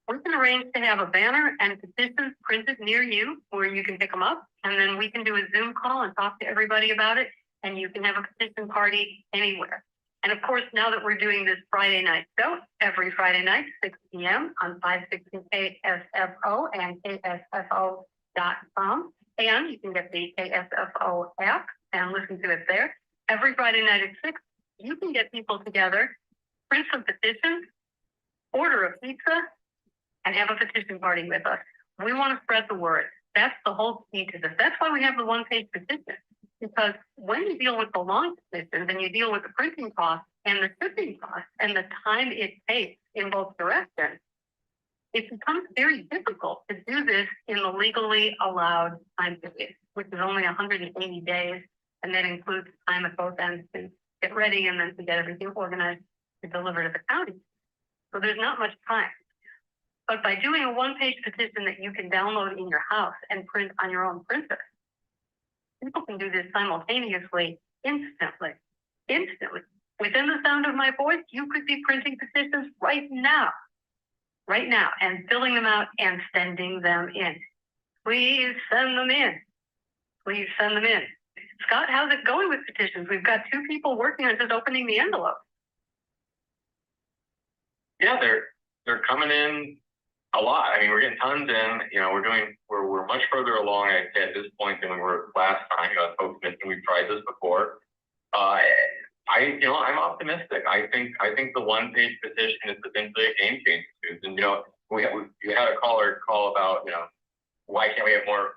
[SPEAKER 1] We can arrange to have a banner and petitions printed near you where you can pick them up, and then we can do a Zoom call and talk to everybody about it, and you can have a petition party anywhere. And of course, now that we're doing this Friday night show, every Friday night, 6 p.m. on 560 KSFO and KSFO.com. And you can get the KSFO app and listen to it there. Every Friday night at 6, you can get people together, print some petitions, order a pizza, and have a petition party with us. We want to spread the word. That's the whole key to this. That's why we have the one-page petition. Because when you deal with the long petitions and you deal with the printing costs and the shipping costs and the time it takes in both directions, it becomes very difficult to do this in the legally allowed time period, which is only 180 days. And that includes time at both ends to get ready and then to get everything organized to deliver to the county. So there's not much time. But by doing a one-page petition that you can download in your house and print on your own printer, people can do this simultaneously, instantly. Within the sound of my voice, you could be printing petitions right now, and filling them out and sending them in. Please send them in. Scott, how's it going with petitions? We've got 2 people working on just opening the envelope.
[SPEAKER 3] Yeah, they're coming in a lot. I mean, we're getting tons in. You know, we're much further along at this point than we were last time. Folks mentioned we've tried this before. I'm optimistic. I think the one-page petition is potentially a game changer. And you had a caller call about why can't we have more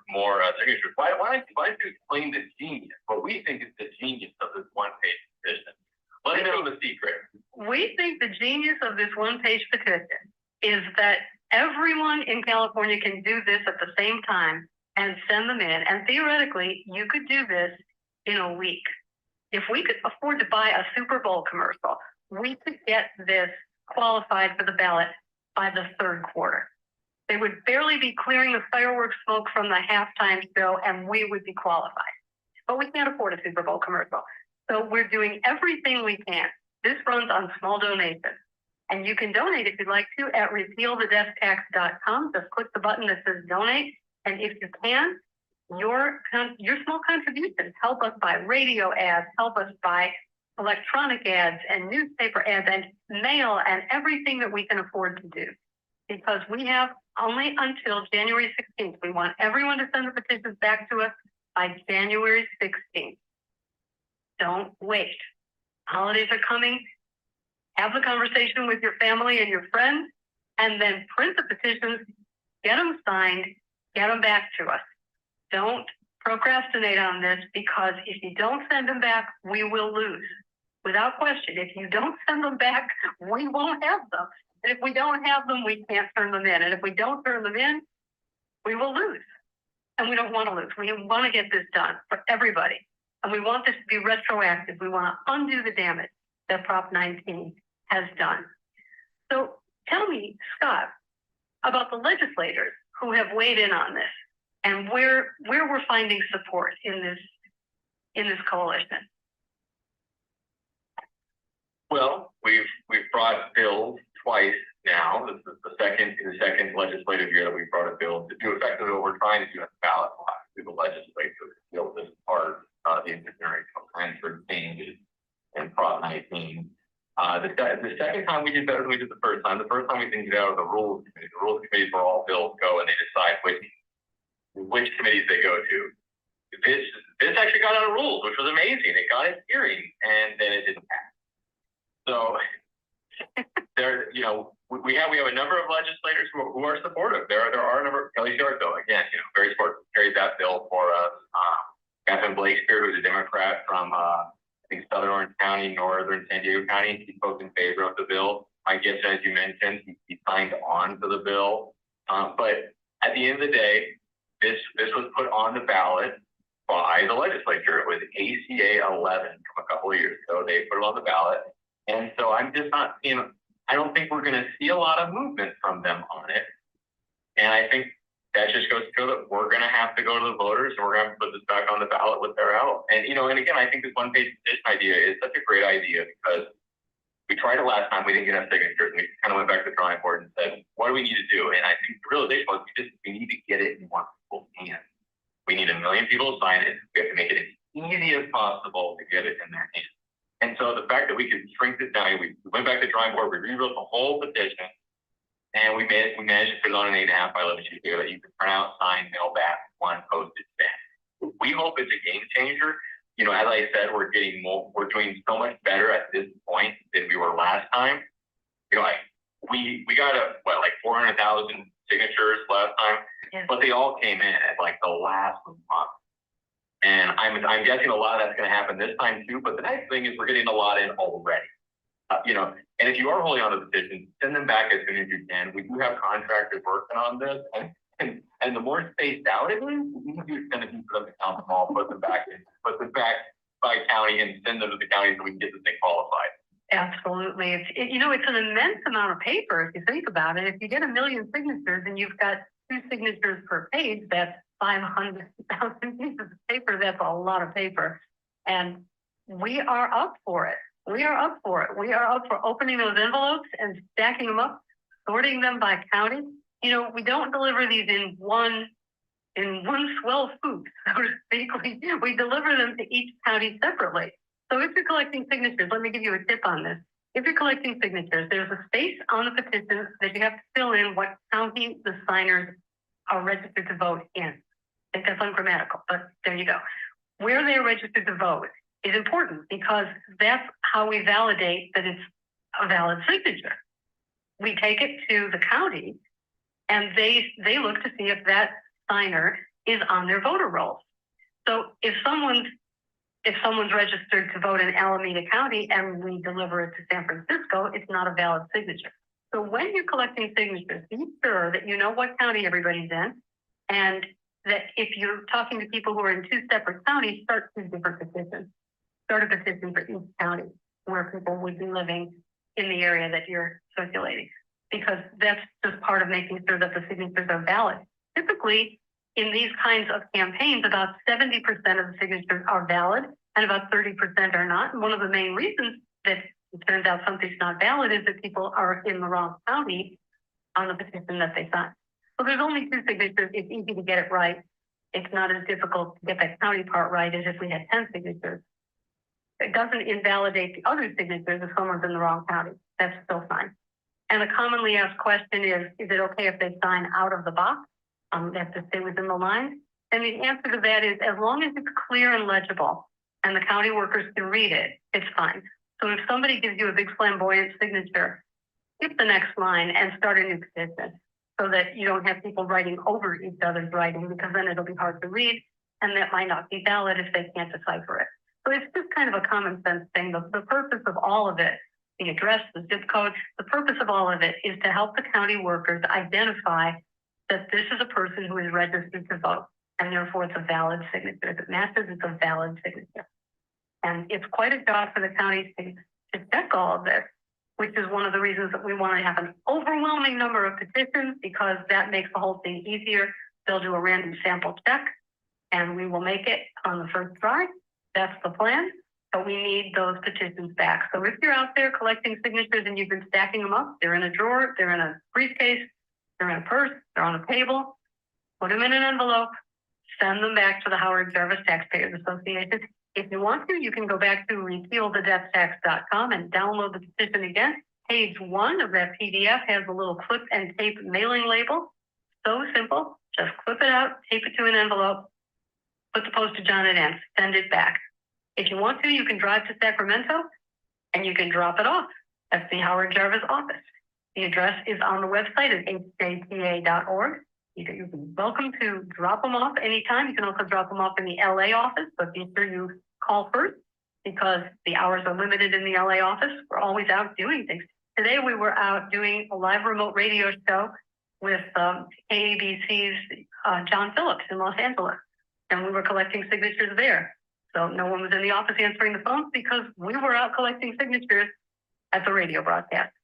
[SPEAKER 3] signatures? Why don't you explain the genius? What we think is the genius of this one-page petition. Let me know the secret.
[SPEAKER 1] We think the genius of this one-page petition is that everyone in California can do this at the same time and send them in. And theoretically, you could do this in a week. If we could afford to buy a Super Bowl commercial, we could get this qualified for the ballot by the third quarter. They would barely be clearing the fireworks smoke from the halftime show, and we would be qualified. But we can't afford a Super Bowl commercial. So we're doing everything we can. This runs on small donations. And you can donate if you'd like to at repealthedeathtax.com. Just click the button that says donate. And if you can, your small contributions help us buy radio ads, help us buy electronic ads and newspaper ads and mail and everything that we can afford to do. Because we have only until January 16th. We want everyone to send the petitions back to us by January 16th. Don't wait. Holidays are coming. Have the conversation with your family and your friends, and then print the petitions, get them signed, get them back to us. Don't procrastinate on this, because if you don't send them back, we will lose. Without question, if you don't send them back, we won't have them. And if we don't have them, we can't turn them in. And if we don't turn them in, we will lose. And we don't want to lose. We want to get this done for everybody. And we want this to be retroactive. We want to undo the damage that Prop 19 has done. So tell me, Scott, about the legislators who have weighed in on this and where we're finding support in this coalition.
[SPEAKER 3] Well, we've brought bills twice now. This is the second legislative year that we brought a bill to do effectively what we're trying to do at the ballot box through the legislature. This part of the engineering transfer changes in Prop 19. The second time we did better than we did the first time. The first time we didn't get out of the rules committee. The rules committee where all bills go and they decide which committees they go to. This actually got out of rules, which was amazing. It got a hearing and then it didn't pass. So there, we have a number of legislators who are supportive. There are a number. Kelly Sharko, again, very supportive, carried that bill for us. Catherine Blakespeare, who's a Democrat from I think Southern Orange County, Northern San Diego County, he spoke in favor of the bill. Mike Gibson, as you mentioned, he signed on to the bill. But at the end of the day, this was put on the ballot by the legislature. It was ACA 11 from a couple of years ago. They put it on the ballot. And so I'm just not, I don't think we're going to see a lot of movement from them on it. And I think that just goes to show that we're going to have to go to the voters and we're going to have to put this back on the ballot with their help. And, and again, I think this one-page petition idea is such a great idea because we tried it last time. We didn't get enough signatures. And we kind of went back to the drawing board and said, what do we need to do? And I think the realization was we need to get it in more people's hands. We need 1 million people to sign it. We have to make it as easy as possible to get it in their hands. And so the fact that we could shrink this down, we went back to the drawing board, we rewrote the whole petition, and we managed to put it on an 8.5 by 11 sheet paper that you can print out, sign, mail back, one postage stamp. We hope it's a game changer. As I said, we're doing so much better at this point than we were last time. We got 400,000 signatures last time, yeah. But they all came in at the last month. And I'm guessing a lot of that's going to happen this time too. But the nice thing is we're getting a lot in already. And if you are holding on to the petitions, send them back as soon as you can. We do have contractors working on this, and the more spaced out it is, the easier it's going to be for them to count them all, put them back by county, and send them to the county so we can get this thing qualified.
[SPEAKER 1] Absolutely, it's an immense amount of paper if you think about it. If you get 1 million signatures and you've got 2 signatures per page, that's 500,000 pieces of paper. That's a lot of paper. And we are up for it. We are up for opening those envelopes and stacking them up, sorting them by county. We don't deliver these in one swell swoop, so to speak. We deliver them to each county separately. So if you're collecting signatures, let me give you a tip on this. If you're collecting signatures, there's a space on the petition that you have to fill in what county the signers are registered to vote in. I think that's ungrammatical, but there you go. Where they're registered to vote is important because that's how we validate that it's a valid signature. We take it to the county and they look to see if that signer is on their voter rolls. So if someone's registered to vote in Alameda County and we deliver it to San Francisco, it's not a valid signature. So when you're collecting signatures, be sure that you know what county everybody's in, and that if you're talking to people who are in 2 separate counties, start 2 different petitions. Start a petition for each county where people would be living in the area that you're circulating, because that's just part of making sure that the signatures are valid. Typically, in these kinds of campaigns, about 70% of the signatures are valid and about 30% are not. And one of the main reasons that it turns out something's not valid is that people are in the wrong county on the petition that they signed. So there's only 2 signatures. It's easy to get it right. It's not as difficult to get that county part right as if we had 10 signatures. It doesn't invalidate the other signatures if someone's in the wrong county. That's still fine. And a commonly asked question is it okay if they sign out of the box? They have to stay within the lines? And the answer to that is as long as it's clear and legible and the county workers can read it, it's fine. So if somebody gives you a big flamboyant signature, skip the next line and start a new petition so that you don't have people writing over each other's writing, because then it'll be hard to read and that might not be valid if they can't decipher it. So it's just kind of a common sense thing. The purpose of all of it, the address, the zip code, the purpose of all of it is to help the county workers identify that this is a person who is registered to vote, and therefore it's a valid signature. If it matches, it's a valid signature. And it's quite a job for the county to check all of this, which is one of the reasons that we want to have an overwhelming number of petitions, because that makes the whole thing easier. They'll do a random sample check and we will make it on the first try. That's the plan. But we need those petitions back. So if you're out there collecting signatures and you've been stacking them up, they're in a drawer, they're in a briefcase, they're in a purse, they're on a table, put them in an envelope, send them back to the Howard Jarvis Taxpayers Association. If you want to, you can go back to repealthedeathtax.com and download the petition again. Page 1 of that PDF has a little clip and tape mailing label. So simple. Just clip it out, tape it to an envelope, put the postage on it, and send it back. If you want to, you can drive to Sacramento and you can drop it off at the Howard Jarvis office. The address is on the website at HJTA.org. You're welcome to drop them off anytime. You can also drop them off in the LA office, but be sure you call first because the hours are limited in the LA office. We're always out doing things. Today we were out doing a live remote radio show with KABC's John Phillips in Los Angeles, and we were collecting signatures there. So no one was in the office answering the phones because we were out collecting signatures at the radio broadcast.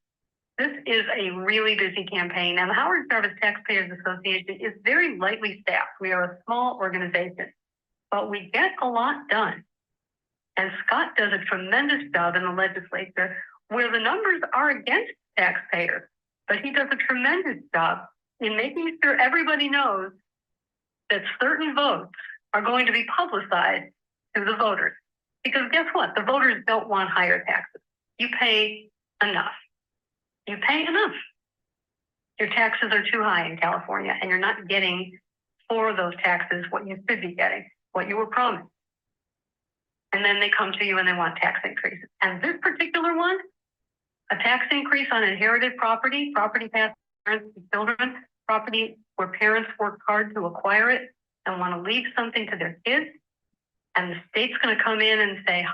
[SPEAKER 1] This is a really busy campaign, and the Howard Jarvis Taxpayers Association is very lightly staffed. We are a small organization, but we get a lot done. And Scott does a tremendous job in the legislature where the numbers are against taxpayers, but he does a tremendous job in making sure everybody knows that certain votes are going to be publicized to the voters. Because guess what? The voters don't want higher taxes. You pay enough. You pay enough. Your taxes are too high in California, and you're not getting for those taxes what you should be getting, what you were promised. And then they come to you and they want tax increases. And this particular one, a tax increase on inherited property, property passed from parents to children, property where parents worked hard to acquire it and want to leave something to their kids. And the state's going to come in and say,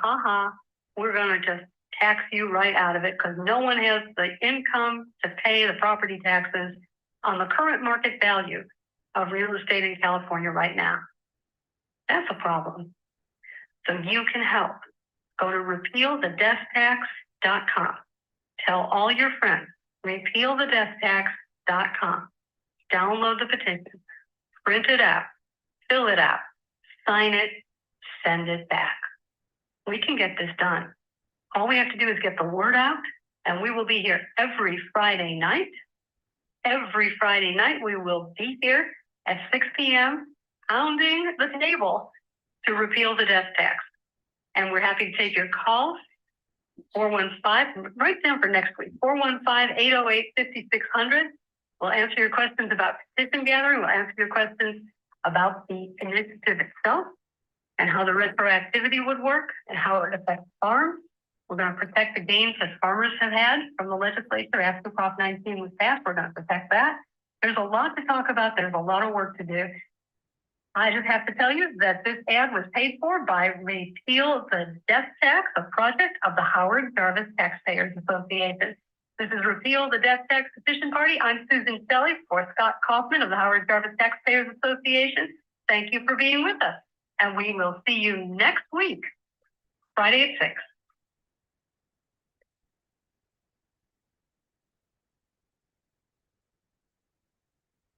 [SPEAKER 1] we're going to just tax you right out of it because no one has the income to pay the property taxes on the current market value of real estate in California right now. That's a problem. So you can help. Go to repealthedeathtax.com. Tell all your friends, repealthedeathtax.com. Download the petition, print it out, fill it out, sign it, send it back. We can get this done. All we have to do is get the word out, and we will be here every Friday night. Every Friday night, we will be here at 6 p.m. pounding the table to repeal the death tax. And we're happy to take your calls. 415, write down for next week, 415-808-5600. We'll answer your questions about petition gathering. We'll answer your questions about the initiative itself and how the retroactivity would work and how it affects farms. We're going to protect the gains that farmers have had from the legislature after Prop 19 was passed. We're going to protect that. There's a lot to talk about. There's a lot of work to do. I just have to tell you that this ad was paid for by Repeal the Death Tax, a project of the Howard Jarvis Taxpayers Association. This is Repeal the Death Tax Petition Party. I'm Susan Shelley for Scott Kaufman of the Howard Jarvis Taxpayers Association. Thank you for being with us. And we will see you next week, Friday at 6.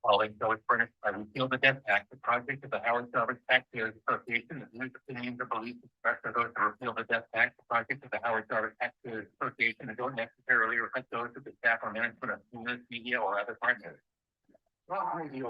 [SPEAKER 5] Calling Village Furnace, I repeal the death tax, the project of the Howard Jarvis Taxpayers Association, the views, opinions, or beliefs expressed are those to repeal the death tax, the project of the Howard Jarvis Taxpayers Association, and don't necessarily reflect those of the staff or management of news, media, or other partners. Well,